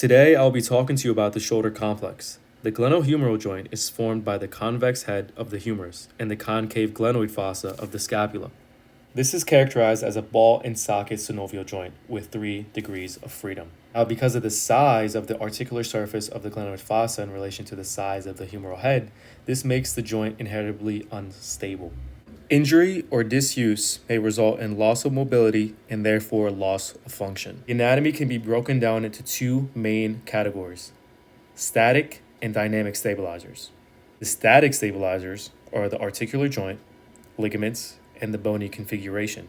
Today, I'll be talking to you about the shoulder complex. The glenohumeral joint is formed by the convex head of the humerus and the concave glenoid fossa of the scapula. This is characterized as a ball and socket synovial joint with 3 degrees of freedom. Now, because of the size of the articular surface of the glenoid fossa in relation to the size of the humeral head, this makes the joint inheritably unstable. Injury or disuse may result in loss of mobility and therefore loss of function. The anatomy can be broken down into 2 main categories: static and dynamic stabilizers. The static stabilizers are the articular joint, ligaments, and the bony configuration.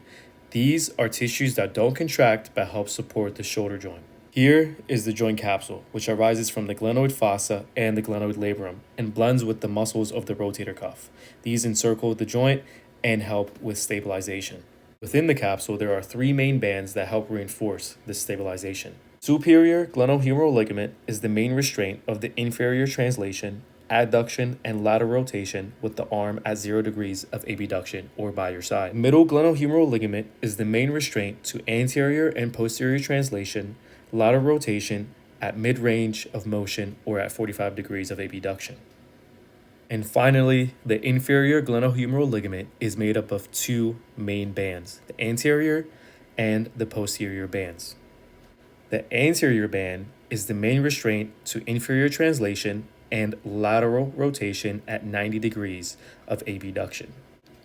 These are tissues that don't contract but help support the shoulder joint. Here is the joint capsule, which arises from the glenoid fossa and the glenoid labrum and blends with the muscles of the rotator cuff. These encircle the joint and help with stabilization. Within the capsule, there are 3 main bands that help reinforce this stabilization. Superior glenohumeral ligament is the main restraint of the inferior translation, adduction, and lateral rotation with the arm at 0 degrees of abduction or by your side. Middle glenohumeral ligament is the main restraint to anterior and posterior translation, lateral rotation at mid-range of motion or at 45 degrees of abduction. And finally, the inferior glenohumeral ligament is made up of 2 main bands, the anterior and the posterior bands. The anterior band is the main restraint to inferior translation and lateral rotation at 90 degrees of abduction.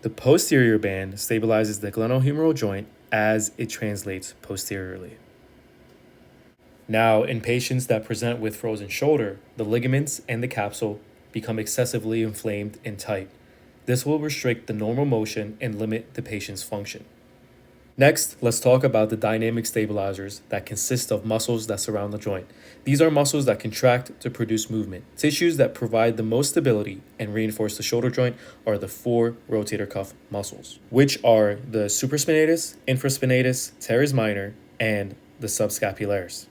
The posterior band stabilizes the glenohumeral joint as it translates posteriorly. Now, in patients that present with frozen shoulder, the ligaments and the capsule become excessively inflamed and tight. This will restrict the normal motion and limit the patient's function. Next, let's talk about the dynamic stabilizers that consist of muscles that surround the joint. These are muscles that contract to produce movement. Tissues that provide the most stability and reinforce the shoulder joint are the 4 rotator cuff muscles, which are the supraspinatus, infraspinatus, teres minor, and the subscapularis.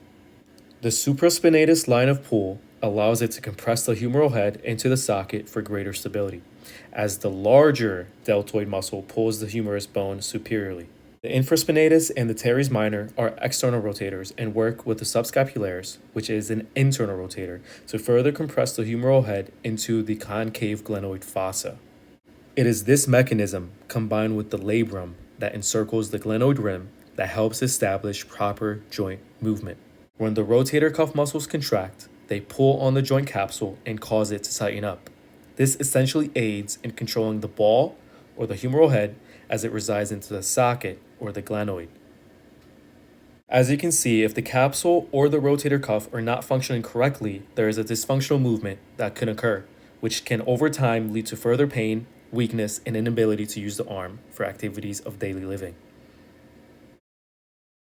The supraspinatus line of pull allows it to compress the humeral head into the socket for greater stability, as the larger deltoid muscle pulls the humerus bone superiorly. The infraspinatus and the teres minor are external rotators and work with the subscapularis, which is an internal rotator, to further compress the humeral head into the concave glenoid fossa. It is this mechanism, combined with the labrum that encircles the glenoid rim, that helps establish proper joint movement. When the rotator cuff muscles contract, they pull on the joint capsule and cause it to tighten up. This essentially aids in controlling the ball or the humeral head as it resides into the socket or the glenoid. As you can see, if the capsule or the rotator cuff are not functioning correctly, there is a dysfunctional movement that can occur, which can over time lead to further pain, weakness, and inability to use the arm for activities of daily living.